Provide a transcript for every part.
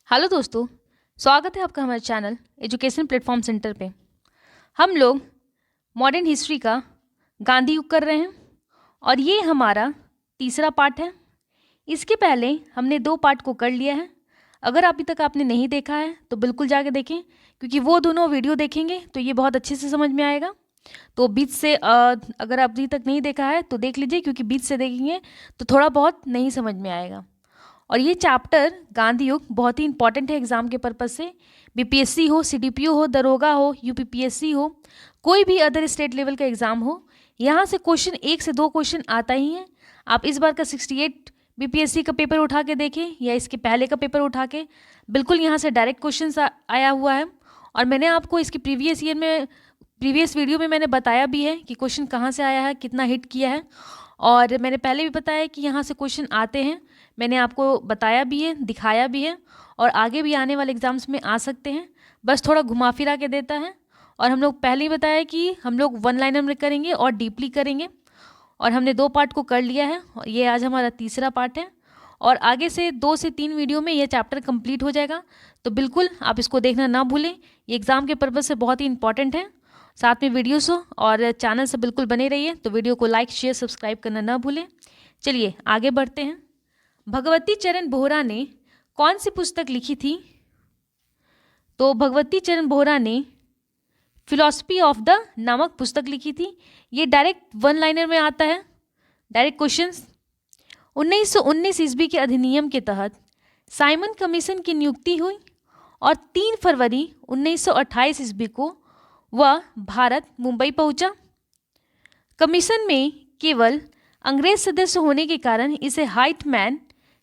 Hello दोस्तों, स्वागत है आपका हमारे चैनल एजुकेशन प्लेटफॉर्म सेंटर पे। हम लोग मॉडर्न हिस्ट्री का गांधी युग कर रहे हैं और ये हमारा तीसरा पार्ट है। इसके पहले हमने 2 पार्ट को कर लिया है। अगर अभी तक आपने नहीं देखा है तो बिल्कुल जाके देखें, क्योंकि वो दोनों वीडियो देखेंगे तो ये बहुत अच्छे से समझ में आएगा। तो बीच से अगर अभी तक नहीं देखा है तो देख लीजिए, क्योंकि बीच से देखेंगे तो थोड़ा बहुत नहीं समझ में आएगा। और ये चैप्टर गांधी युग बहुत ही इंपॉर्टेंट है एग्जाम के पर्पज से। बीपीएससी हो, सीडीपीओ हो, दरोगा हो, यूपीपीएससी हो, कोई भी अदर स्टेट लेवल का एग्जाम हो, यहाँ से क्वेश्चन 1 से 2 क्वेश्चन आता ही है। आप इस बार का 68 बीपीएससी का पेपर उठा के देखें या इसके पहले का पेपर उठा के, बिल्कुल यहाँ से डायरेक्ट क्वेश्चन आया हुआ है। और मैंने आपको इसके प्रीवियस वीडियो में मैंने बताया भी है कि क्वेश्चन कहाँ से आया है, कितना हिट किया है। और मैंने पहले भी बताया कि यहाँ से क्वेश्चन आते हैं, मैंने आपको बताया भी है, दिखाया भी है, और आगे भी आने वाले एग्जाम्स में आ सकते हैं। बस थोड़ा घुमा फिरा के देता है। और हम लोग पहले ही बताया कि हम लोग 1 लाइनर में करेंगे और डीपली करेंगे, और हमने 2 पार्ट को कर लिया है। ये आज हमारा तीसरा पार्ट है और आगे से 2 से 3 वीडियो में ये चैप्टर कंप्लीट हो जाएगा। तो बिल्कुल आप इसको देखना ना भूलें, ये एग्ज़ाम के पर्पज़ से बहुत ही इंपॉर्टेंट है। साथ में वीडियोस हो और चैनल से बिल्कुल बने रहिए। तो वीडियो को लाइक, शेयर, सब्सक्राइब करना ना भूलें। चलिए आगे बढ़ते हैं। भगवती चरण बोहरा ने कौन सी पुस्तक लिखी थी? तो भगवती चरण बोहरा ने फिलॉसफी ऑफ द नामक पुस्तक लिखी थी। ये डायरेक्ट 1 लाइनर में आता है, डायरेक्ट क्वेश्चंस। 1919 ईस्वी के अधिनियम के तहत साइमन कमीशन की नियुक्ति हुई और 3 फरवरी 1928 ईस्वी को वह भारत मुंबई पहुंचा। कमीशन में केवल अंग्रेज सदस्य होने के कारण इसे हाइटमैन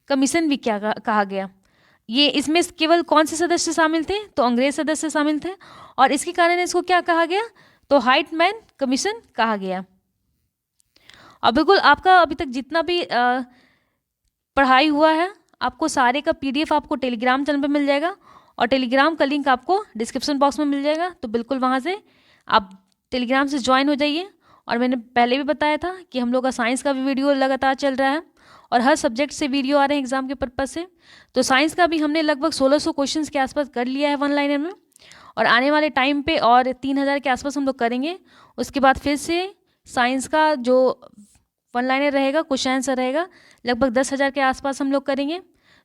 कमीशन भी क्या कहा गया। ये इसमें केवल कौन से सदस्य शामिल थे? तो अंग्रेज सदस्य शामिल थे, और इसके कारण इसको क्या कहा गया? तो हाइटमैन कमीशन कहा गया। और बिल्कुल आपका अभी तक जितना भी पढ़ाई हुआ है, आपको सारे का PDF आपको टेलीग्राम चैनल पर मिल जाएगा, और टेलीग्राम का लिंक आपको डिस्क्रिप्शन बॉक्स में मिल जाएगा। तो बिल्कुल वहाँ से आप टेलीग्राम से ज्वाइन हो जाइए। और मैंने पहले भी बताया था कि हम लोग का साइंस का भी वीडियो लगातार चल रहा है और हर सब्जेक्ट से वीडियो आ रहे हैं एग्जाम के पर्पज से। तो साइंस का भी हमने लगभग 1600 क्वेश्चंस के आसपास कर लिया है 1 लाइनर में, और आने वाले टाइम पे और 3000 के आसपास हम लोग करेंगे। उसके बाद फिर से साइंस का जो 1 लाइनर रहेगा, क्वेश्चन आंसर रहेगा, लगभग 10,000 के आसपास हम लोग करेंगे।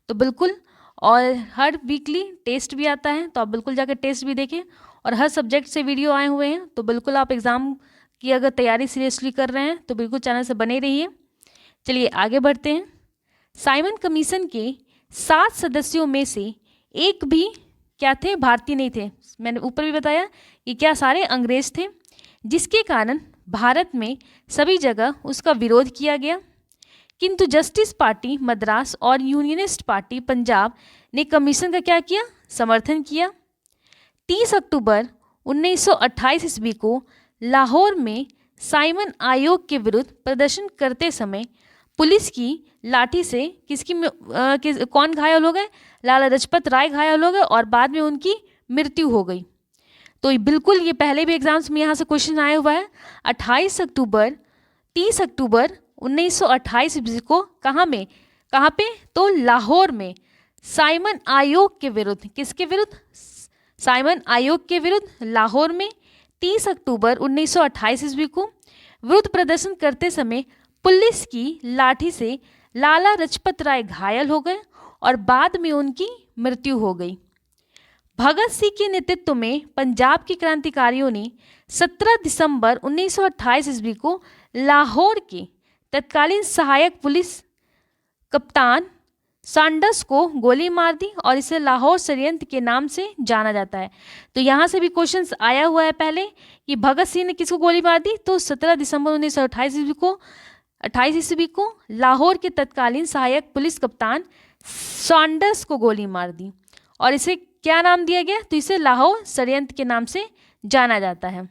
तो बिल्कुल, और हर वीकली टेस्ट भी आता है, तो आप बिल्कुल जाकर टेस्ट भी देखें। और हर सब्जेक्ट से वीडियो आए हुए हैं, तो बिल्कुल आप एग्ज़ाम की अगर तैयारी सीरियसली कर रहे हैं तो बिल्कुल चैनल से बने रहिए। चलिए आगे बढ़ते हैं। साइमन कमीशन के 7 सदस्यों में से एक भी क्या थे? भारतीय नहीं थे। मैंने ऊपर भी बताया कि क्या सारे अंग्रेज थे, जिसके कारण भारत में सभी जगह उसका विरोध किया गया। किंतु जस्टिस पार्टी मद्रास और यूनियनिस्ट पार्टी पंजाब ने कमीशन का क्या किया? समर्थन किया। 30 अक्टूबर 1928 ईस्वी को लाहौर में साइमन आयोग के विरुद्ध प्रदर्शन करते समय पुलिस की लाठी से कौन घायल हो गए? लाला लाजपत राय घायल हो गए और बाद में उनकी मृत्यु हो गई। तो बिल्कुल ये पहले भी एग्जाम्स में यहाँ से क्वेश्चन आया हुआ है। 30 अक्टूबर 1928 ईस्वी को कहाँ पे? तो लाहौर में साइमन आयोग के विरुद्ध, किसके विरुद्ध? साइमन आयोग के विरुद्ध लाहौर में 30 अक्टूबर 1928 ईस्वी को विरोध प्रदर्शन करते समय पुलिस की लाठी से लाला लाजपत राय घायल हो गए और बाद में उनकी मृत्यु हो गई। भगत सिंह के नेतृत्व में पंजाब के क्रांतिकारियों ने 17 दिसंबर 1928 ईस्वी को लाहौर के तत्कालीन सहायक पुलिस कप्तान सैंडर्स को गोली मार दी और इसे लाहौर षड्यंत्र के नाम से जाना जाता है। तो यहाँ से भी क्वेश्चंस आया हुआ है पहले कि भगत सिंह ने किसको गोली मार दी? तो 17 दिसंबर 1928 ईस्वी को लाहौर के तत्कालीन सहायक पुलिस कप्तान सैंडर्स को गोली मार दी और इसे क्या नाम दिया गया? तो इसे लाहौर षड्यंत्र के नाम से जाना जाता है।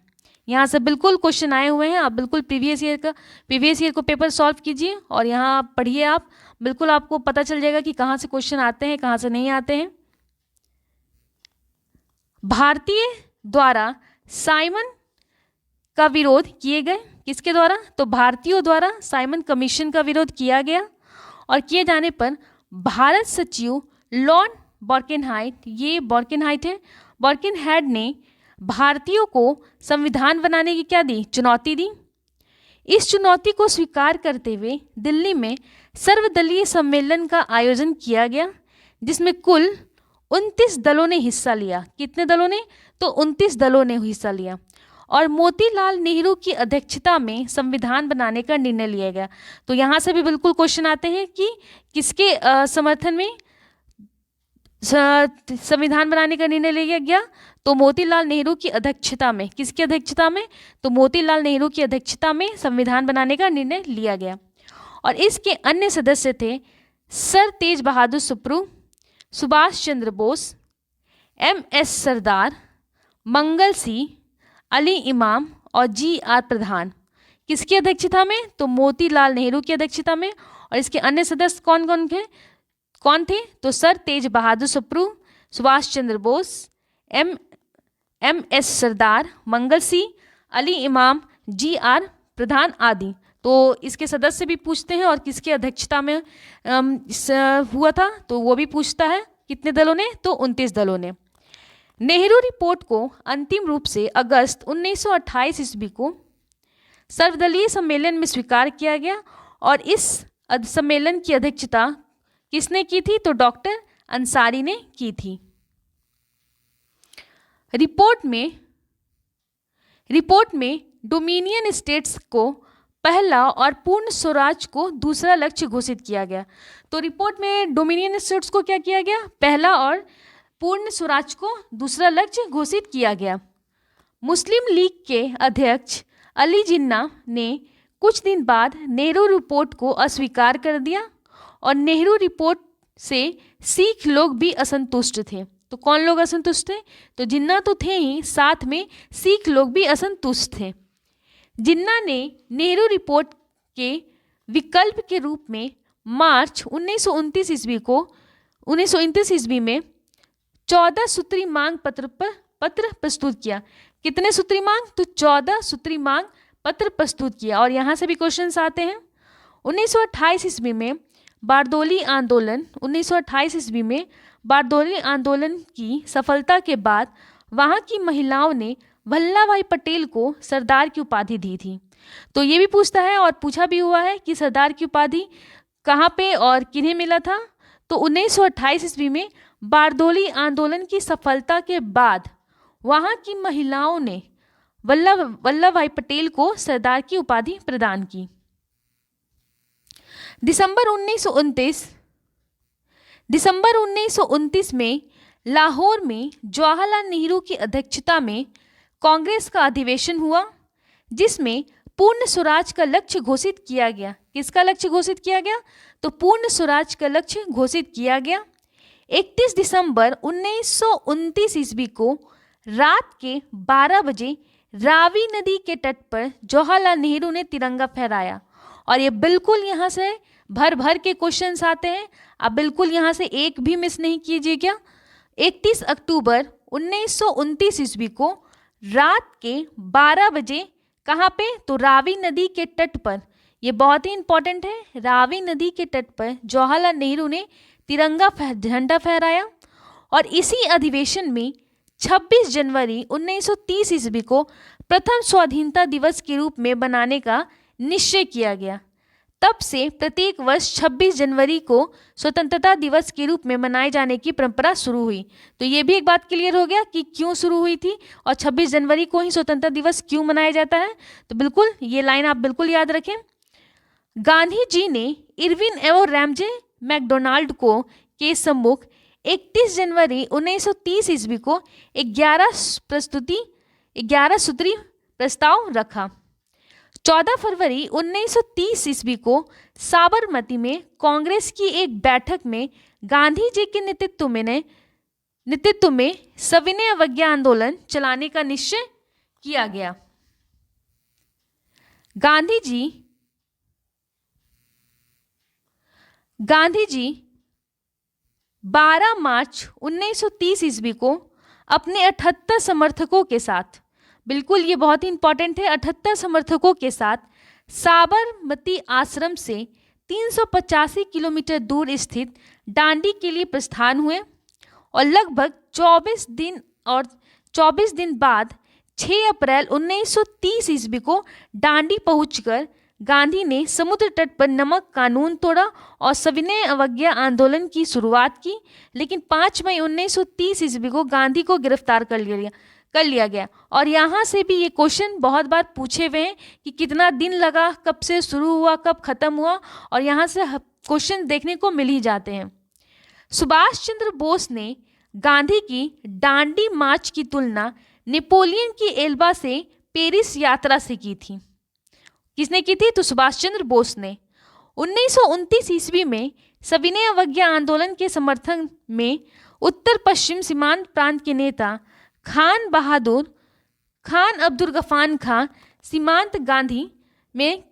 यहाँ से बिल्कुल क्वेश्चन आए हुए हैं। आप बिल्कुल प्रीवियस ईयर को पेपर सॉल्व कीजिए और यहाँ पढ़िए। आप बिल्कुल आपको पता चल जाएगा कि कहाँ से क्वेश्चन आते हैं, कहाँ से नहीं आते हैं। भारतीय द्वारा साइमन का विरोध किए गए, किसके द्वारा? तो भारतीयों द्वारा साइमन कमीशन का विरोध किया गया और किए जाने पर भारत सचिव लॉर्ड बॉर्केनहाइट, ये बॉर्केनहाइट है। बॉर्केनहाइट ने भारतीयों को संविधान बनाने की क्या दी, चुनौती दी। इस चुनौती को स्वीकार करते हुए दिल्ली में सर्वदलीय सम्मेलन का आयोजन किया गया, जिसमें कुल 29 दलों ने हिस्सा लिया। कितने दलों ने, तो 29 दलों ने हिस्सा लिया। और मोतीलाल नेहरू की अध्यक्षता में संविधान बनाने का निर्णय लिया गया। तो यहाँ से भी बिल्कुल क्वेश्चन आते हैं कि किसके समर्थन में संविधान बनाने का निर्णय लिया गया, तो मोतीलाल नेहरू की अध्यक्षता में। किसकी अध्यक्षता में, तो मोतीलाल नेहरू की अध्यक्षता में संविधान बनाने का निर्णय लिया गया। और इसके अन्य सदस्य थे सर तेज बहादुर सुप्रू, सुभाष चंद्र बोस, MS सरदार, मंगल सिंह, अली इमाम और GR प्रधान। किसकी अध्यक्षता में, तो मोतीलाल नेहरू की अध्यक्षता में। और इसके अन्य सदस्य कौन थे, तो सर तेज बहादुर सुप्रू, सुभाष चंद्र बोस, MS सरदार, मंगल सिंह, अली इमाम, GR प्रधान आदि। तो इसके सदस्य भी पूछते हैं और किसकी अध्यक्षता में हुआ था, तो वो भी पूछता है। कितने दलों ने, तो 29 दलों ने। नेहरू रिपोर्ट को अंतिम रूप से अगस्त 1928 ईस्वी को सर्वदलीय सम्मेलन में स्वीकार किया गया। और इस सम्मेलन की अध्यक्षता किसने की थी, तो डॉक्टर अंसारी ने की थी। रिपोर्ट में डोमिनियन स्टेट्स को पहला और पूर्ण स्वराज को दूसरा लक्ष्य घोषित किया गया। तो रिपोर्ट में डोमिनियन स्टेट्स को क्या किया गया, पहला और पूर्ण स्वराज को दूसरा लक्ष्य घोषित किया गया। मुस्लिम लीग के अध्यक्ष अली जिन्ना ने कुछ दिन बाद नेहरू रिपोर्ट को अस्वीकार कर दिया। और नेहरू रिपोर्ट से सिख लोग भी असंतुष्ट थे। तो कौन लोग असंतुष्ट थे, तो जिन्ना तो थे ही, साथ में सिख लोग भी असंतुष्ट थे। जिन्ना ने नेहरू रिपोर्ट के विकल्प के रूप में मार्च 1929 ईस्वी में 14 सूत्री मांग पत्र प्रस्तुत किया। कितने सूत्री मांग, तो 14 सूत्री मांग पत्र प्रस्तुत किया। और यहाँ से भी क्वेश्चंस आते हैं। 1928 ईस्वी में बारदोली आंदोलन की सफलता के बाद वहाँ की महिलाओं ने वल्लभ भाई पटेल को सरदार की उपाधि दी थी। तो ये भी पूछता है और पूछा भी हुआ है कि सरदार की उपाधि कहाँ पे और किन्हें मिला था, तो 1928 ईस्वी में बारदोली आंदोलन की सफलता के बाद वहाँ की महिलाओं ने वल्लभ भाई पटेल को सरदार की उपाधि प्रदान की। दिसंबर 1929 में लाहौर में जवाहरलाल नेहरू की अध्यक्षता में कांग्रेस का अधिवेशन हुआ, जिसमें पूर्ण स्वराज का लक्ष्य घोषित किया गया। किसका लक्ष्य घोषित किया गया, तो पूर्ण स्वराज का लक्ष्य घोषित किया गया। 31 दिसंबर 1929 ईस्वी को रात के 12 बजे रावी नदी के तट पर जवाहरलाल नेहरू ने तिरंगा फहराया। और ये बिल्कुल यहाँ से भर भर के क्वेश्चंस आते हैं, आप बिल्कुल यहाँ से एक भी मिस नहीं कीजिएगा। 31 अक्टूबर 1929 ईस्वी को रात के 12 बजे कहाँ पे, तो रावी नदी के तट पर, ये बहुत ही इंपॉर्टेंट है, रावी नदी के तट पर जवाहरलाल नेहरू ने तिरंगा झंडा फहराया। और इसी अधिवेशन में 26 जनवरी 1930 ईस्वी को प्रथम स्वाधीनता दिवस के रूप में बनाने का निश्चय किया गया। तब से प्रत्येक वर्ष 26 जनवरी को स्वतंत्रता दिवस के रूप में मनाए जाने की परंपरा शुरू हुई। तो ये भी एक बात क्लियर हो गया कि क्यों शुरू हुई थी और 26 जनवरी को ही स्वतंत्रता दिवस क्यों मनाया जाता है। तो बिल्कुल ये लाइन आप बिल्कुल याद रखें। गांधी जी ने इरविन एवं रैमजे मैकडोनाल्ड को के सम्मुख 31 जनवरी 1930 ईस्वी को 11 सूत्री प्रस्ताव रखा। 14 फरवरी 1930 ईस्वी को साबरमती में कांग्रेस की एक बैठक में गांधी जी के नेतृत्व में सविनय अवज्ञा आंदोलन चलाने का निश्चय किया गया। गांधी जी 12 मार्च 1930 ईस्वी को अपने 78 समर्थकों के साथ, बिल्कुल ये बहुत ही इंपॉर्टेंट है, 78 समर्थकों के साथ साबरमती आश्रम से 385 किलोमीटर दूर स्थित डांडी के लिए प्रस्थान हुए। और लगभग 24 दिन बाद 6 अप्रैल 1930 ईस्वी को डांडी पहुंचकर गांधी ने समुद्र तट पर नमक कानून तोड़ा और सविनय अवज्ञा आंदोलन की शुरुआत की। लेकिन 5 मई 1930 ईस्वी को गांधी को गिरफ्तार कर लिया गया। और यहाँ से भी ये क्वेश्चन बहुत बार पूछे हुए हैं कि कितना दिन लगा, कब से शुरू हुआ, कब खत्म हुआ, और यहाँ से क्वेश्चन देखने को मिल ही जाते हैं। सुभाष चंद्र बोस ने गांधी की डांडी मार्च की तुलना नेपोलियन की एल्बा से पेरिस यात्रा से की थी। किसने की थी? तो सुभाष चंद्र बोस ने। 1929 ईस्वी में सविनय अवज्ञा आंदोलन के समर्थन में उत्तर पश्चिम सीमांत प्रांत के नेता खान अब्दुल गफार खान सीमांत गांधी में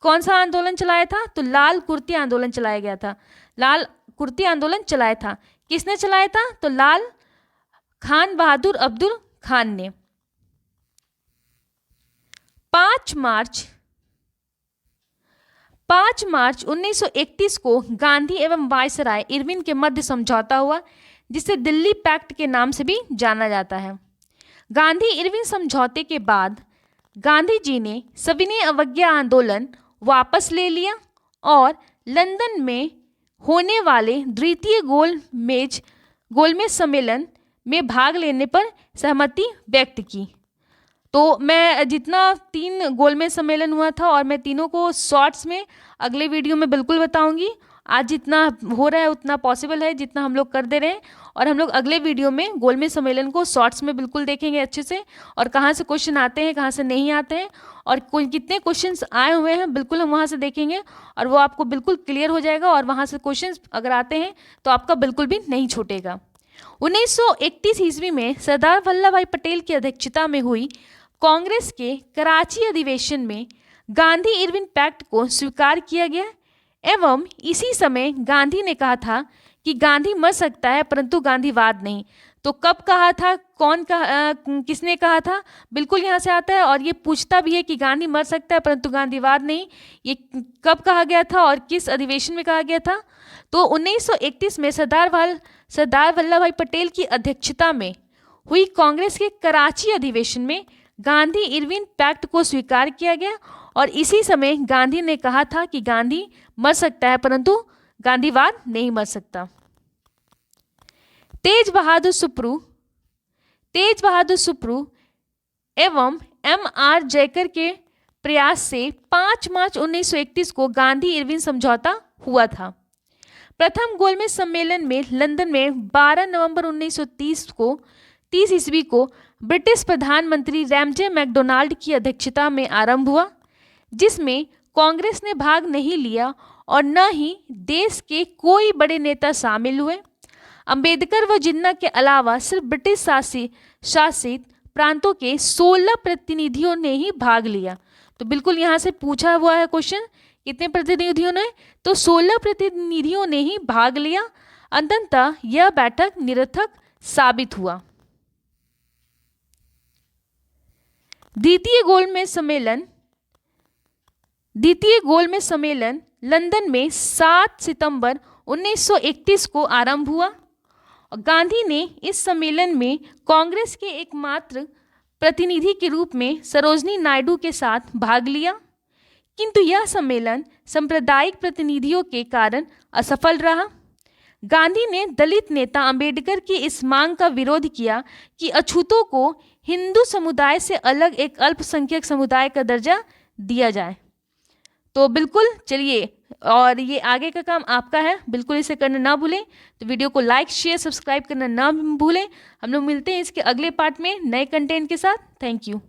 कौन सा आंदोलन चलाया था? तो लाल कुर्ती आंदोलन चलाया गया था। लाल कुर्ती आंदोलन चलाया था। किसने चलाया था? तो लाल खान बहादुर अब्दुल खान ने। 5 मार्च 1931 को गांधी एवं वायसराय इरविन के मध्य समझौता हुआ, जिसे दिल्ली पैक्ट के नाम से भी जाना जाता है। गांधी इरविन समझौते के बाद गांधी जी ने सविनय अवज्ञा आंदोलन वापस ले लिया और लंदन में होने वाले द्वितीय गोलमेज सम्मेलन में भाग लेने पर सहमति व्यक्त की। तो मैं जितना 3 गोलमेज सम्मेलन हुआ था और मैं तीनों को शॉर्ट्स में अगले वीडियो में बिल्कुल बताऊंगी। आज जितना हो रहा है उतना पॉसिबल है, जितना हम लोग कर दे रहे हैं, और हम लोग अगले वीडियो में गोलमेज सम्मेलन को शॉर्ट्स में बिल्कुल देखेंगे अच्छे से, और कहाँ से क्वेश्चन आते हैं, कहाँ से नहीं आते हैं, और कितने क्वेश्चंस आए हुए हैं बिल्कुल हम वहाँ से देखेंगे, और वो आपको बिल्कुल क्लियर हो जाएगा। और वहाँ से क्वेश्चन अगर आते हैं तो आपका बिल्कुल भी नहीं छूटेगा। 1931 ईस्वी में सरदार वल्लभ भाई पटेल की अध्यक्षता में हुई कांग्रेस के कराची अधिवेशन में गांधी इरविन पैक्ट को स्वीकार किया गया एवं इसी समय गांधी ने कहा था कि गांधी मर सकता है परंतु गांधीवाद नहीं। तो कब कहा था, किसने कहा था? बिल्कुल यहाँ से आता है, और ये पूछता भी है कि गांधी मर सकता है परंतु गांधीवाद नहीं, ये कब कहा गया था और किस अधिवेशन में कहा गया था? तो 1931 में सरदार वल्लभ भाई पटेल की अध्यक्षता में हुई कांग्रेस के कराची अधिवेशन में गांधी इरविन पैक्ट को स्वीकार किया गया, और इसी समय गांधी ने कहा था कि गांधी मर सकता है परंतु गांधीवाद नहीं मर सकता। तेज बहादुर सुप्रू एवं M.R. जयकर के प्रयास से 5 मार्च 1931 को गांधी इरविन समझौता हुआ था। प्रथम गोलमेज सम्मेलन में लंदन में 12 नवंबर 1930 ईस्वी को ब्रिटिश प्रधानमंत्री रैमजे मैकडोनाल्ड की अध्यक्षता में आरंभ हुआ, जिसमें कांग्रेस ने भाग नहीं लिया और न ही देश के कोई बड़े नेता शामिल हुए। अंबेडकर व जिन्ना के अलावा सिर्फ ब्रिटिश शासित प्रांतों के 16 प्रतिनिधियों ने ही भाग लिया। तो बिल्कुल यहाँ से पूछा हुआ है क्वेश्चन, कितने प्रतिनिधियों ने? तो 16 प्रतिनिधियों ने ही भाग लिया। अंततः यह बैठक निरर्थक साबित हुआ। द्वितीय गोलमेज सम्मेलन लंदन में 7 सितंबर 1931 को आरंभ हुआ। गांधी ने इस सम्मेलन में कांग्रेस के एकमात्र प्रतिनिधि के रूप में सरोजनी नायडू के साथ भाग लिया, किंतु यह सम्मेलन सांप्रदायिक प्रतिनिधियों के कारण असफल रहा। गांधी ने दलित नेता अंबेडकर की इस मांग का विरोध किया कि अछूतों को हिंदू समुदाय से अलग एक अल्पसंख्यक समुदाय का दर्जा दिया जाए। तो बिल्कुल चलिए, और ये आगे का काम आपका है, बिल्कुल इसे करना ना भूलें। तो वीडियो को लाइक, शेयर, सब्सक्राइब करना ना भूलें। हम लोग मिलते हैं इसके अगले पार्ट में नए कंटेंट के साथ। Thank you.